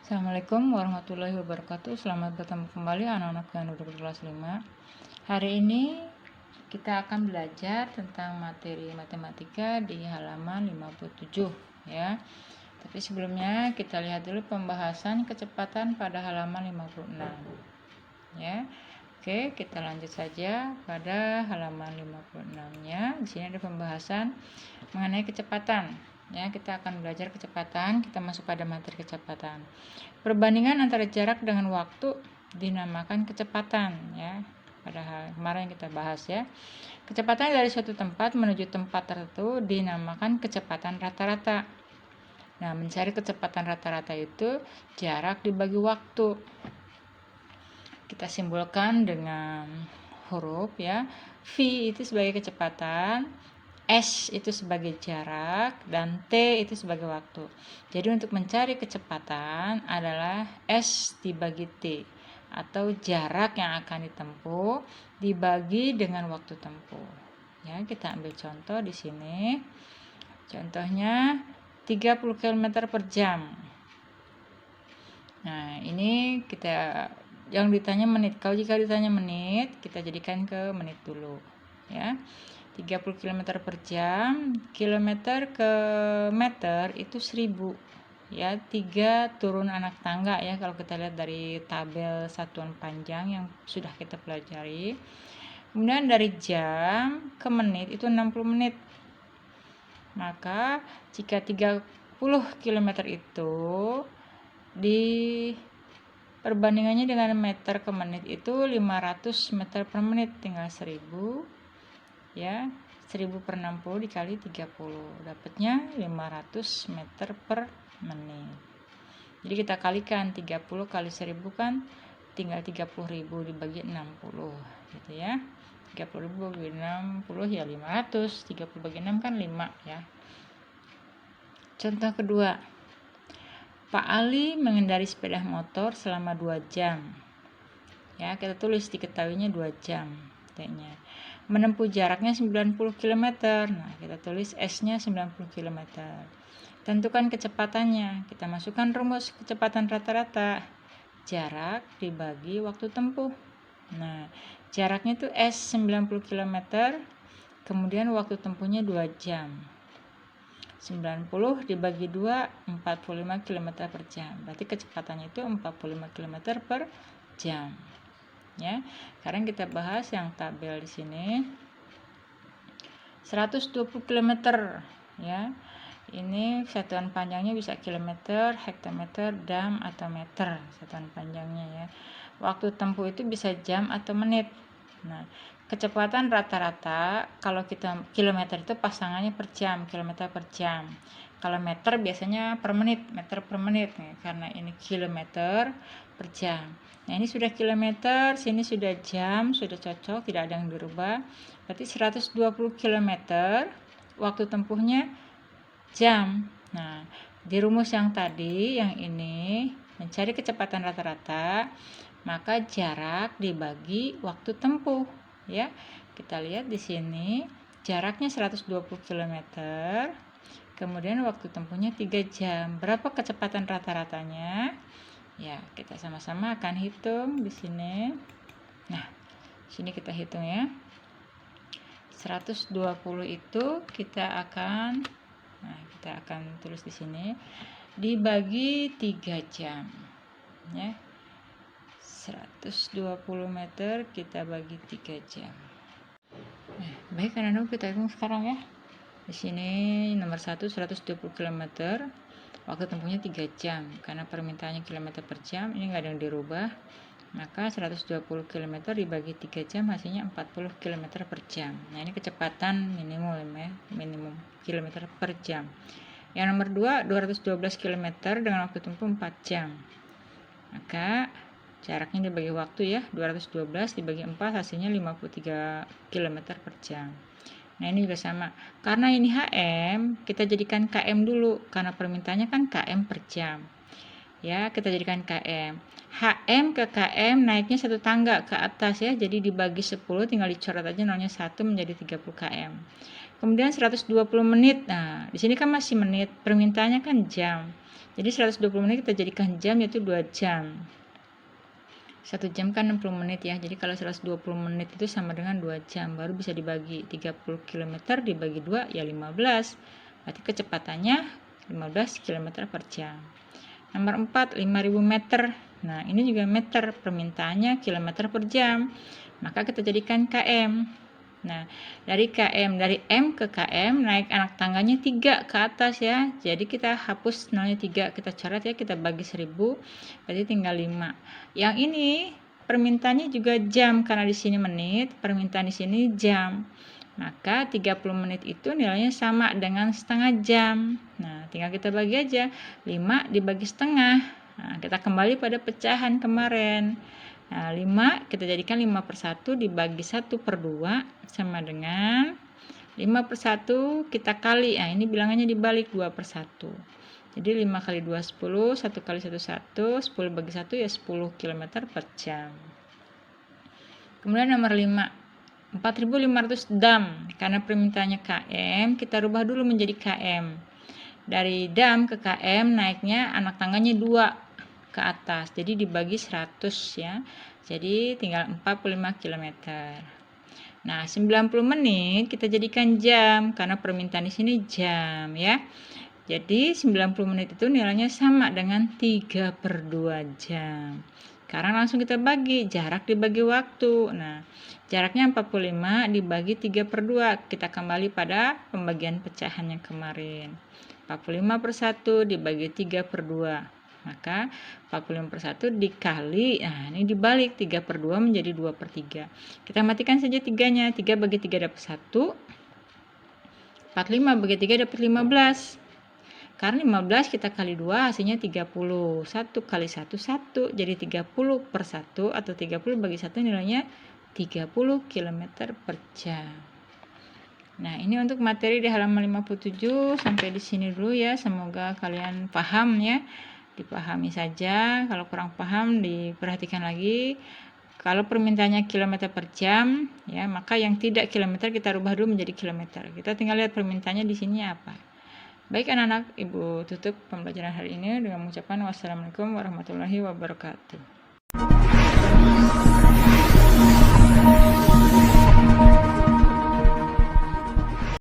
Assalamualaikum warahmatullahi wabarakatuh. Selamat bertemu kembali anak-anak yang duduk di kelas 5. Hari ini kita akan belajar tentang materi matematika di halaman 57 ya. Tapi sebelumnya kita lihat dulu pembahasan kecepatan pada halaman 56 ya. Oke, kita lanjut saja pada halaman 56-nya. Di sini ada pembahasan mengenai kecepatan. Ya, kita akan belajar kecepatan. Kita masuk pada materi kecepatan. Perbandingan antara jarak dengan waktu dinamakan kecepatan ya. Padahal kemarin kita bahas ya. Kecepatan dari suatu tempat menuju tempat tertentu dinamakan kecepatan rata-rata. Nah, mencari kecepatan rata-rata itu jarak dibagi waktu. Kita simbolkan dengan huruf ya. V itu sebagai kecepatan, S itu sebagai jarak, dan T itu sebagai waktu. Jadi untuk mencari kecepatan adalah S dibagi T, atau jarak yang akan ditempuh dibagi dengan waktu tempuh. Ya, kita ambil contoh di sini. Contohnya 30 km per jam. Nah, ini kita yang ditanya menit. Kalau jika ditanya menit, kita jadikan ke menit dulu. Ya. 30 km per jam, kilometer ke meter itu 1000 ya. 3 turun anak tangga ya kalau kita lihat dari tabel satuan panjang yang sudah kita pelajari. Kemudian dari jam ke menit itu 60 menit. Maka jika 30 km itu di perbandingannya dengan meter ke menit itu 500 meter per menit, tinggal 1000 ya, 1000 per 60 dikali 30, dapatnya 500 meter per menit. Jadi kita kalikan 30 kali 1000 kan tinggal 30.000 dibagi 60 gitu ya. 30.000 bagi 60 ya 500, 30 bagi 6 kan 5 ya. Contoh kedua, Pak Ali mengendari sepeda motor selama 2 jam. Ya, kita tulis diketahuinya 2 jam T-nya. Menempuh jaraknya 90 km. Nah, kita tulis S-nya 90 km. Tentukan kecepatannya. Kita masukkan rumus kecepatan rata-rata. Jarak dibagi waktu tempuh. Nah, jaraknya itu S 90 km, kemudian waktu tempuhnya 2 jam. 90 dibagi 2, 45 km per jam. Berarti kecepatannya itu 45 km per jam. Ya, sekarang kita bahas yang tabel di sini. 120 km ya. Ini satuan panjangnya bisa kilometer, hektometer, dam atau meter satuan panjangnya ya. Waktu tempuh itu bisa jam atau menit. Nah, kecepatan rata-rata kalau kita kilometer itu pasangannya per jam, kilometer per jam. Kalau meter biasanya per menit, meter per menit nih, karena ini kilometer per jam. Nah, ini sudah kilometer, sini sudah jam, sudah cocok, tidak ada yang dirubah. Berarti 120 km, waktu tempuhnya jam. Nah, di rumus yang tadi, yang ini, mencari kecepatan rata-rata, maka jarak dibagi waktu tempuh, ya. Kita lihat di sini, jaraknya 120 km, kemudian waktu tempuhnya 3 jam. Berapa kecepatan rata-ratanya? Ya, kita sama-sama akan hitung di sini. Nah, sini kita hitung ya. 120 itu kita akan tulis di sini dibagi 3 jam. Ya. 120 meter kita bagi 3 jam. Nah, baik anak-anak, kita hitung sekarang ya. Di sini nomor 1 120 km. Waktu tempuhnya 3 jam, karena permintaannya kilometer per jam, ini nggak ada yang dirubah. Maka 120 km dibagi 3 jam hasilnya 40 km per jam. Nah, ini kecepatan minimum ya, minimum kilometer per jam. Yang nomor 2 212 km dengan waktu tempuh 4 jam. Maka jaraknya dibagi waktu ya, 212 dibagi 4 hasilnya 53 km per jam. Nah, ini juga sama. Karena ini HM, kita jadikan KM dulu. Karena permintaannya kan KM per jam. Ya, kita jadikan KM. HM ke KM naiknya 1 tangga ke atas ya. Jadi dibagi 10, tinggal dicoret aja nolnya 1 menjadi 30 KM. Kemudian 120 menit. Nah, di sini kan masih menit, permintaannya kan jam. Jadi 120 menit kita jadikan jam, yaitu 2 jam. 1 jam kan 60 menit ya. Jadi kalau 120 menit itu sama dengan 2 jam. Baru bisa dibagi 30 km dibagi 2 ya 15. Berarti kecepatannya 15 km per jam. Nomor 4, 5000 meter. Nah, ini juga meter, permintaannya kilometer per jam. Maka kita jadikan km. Nah, dari M ke KM naik anak tangganya 3 ke atas ya. Jadi kita hapus nolnya 3, kita coret ya, kita bagi 1000, berarti tinggal 5. Yang ini permintaannya juga jam, karena di sini menit, permintaan di sini jam. Maka 30 menit itu nilainya sama dengan setengah jam. Nah, tinggal kita bagi aja. 5 dibagi setengah. Nah, kita kembali pada pecahan kemarin. Nah, 5 kita jadikan 5/1 dibagi 1/2 sama dengan 5/1 kita kali. Nah, ini bilangannya dibalik 2/1. Jadi 5 kali 2 10, 1 kali 1 1, 10 bagi 1 ya 10 km per jam. Kemudian nomor 5. 4500 dam, karena permintaannya km, kita rubah dulu menjadi km. Dari dam ke km naiknya anak tangganya 2 ke atas, jadi dibagi 100 ya. Jadi tinggal 45 km. Nah, 90 menit kita jadikan jam, karena permintaan di sini jam ya. Jadi 90 menit itu nilainya sama dengan 3/2 jam. Sekarang langsung kita bagi, jarak dibagi waktu. Nah, jaraknya 45 dibagi 3/2. Kita kembali pada pembagian pecahan yang kemarin. 45/1 dibagi 3/2. Maka 45/1 dikali, nah ini dibalik 3/2 menjadi 2/3. Kita matikan saja 3-nya. 3 bagi 3 dapat 1. 45 bagi 3 dapat 15. Karena 15 kita kali 2 hasilnya 30. 1 kali 1, 1. Jadi 30/1 atau 30 bagi 1 nilainya 30 km per jam. Nah, ini untuk materi di halaman 57. Sampai di sini dulu ya. Semoga kalian paham ya. Dipahami saja. Kalau kurang paham diperhatikan lagi. Kalau permintaannya kilometer per jam ya, maka yang tidak kilometer kita rubah dulu menjadi kilometer. Kita tinggal lihat permintaannya di sini apa. Baik anak-anak, Ibu tutup pembelajaran hari ini dengan mengucapkan wassalamualaikum warahmatullahi wabarakatuh.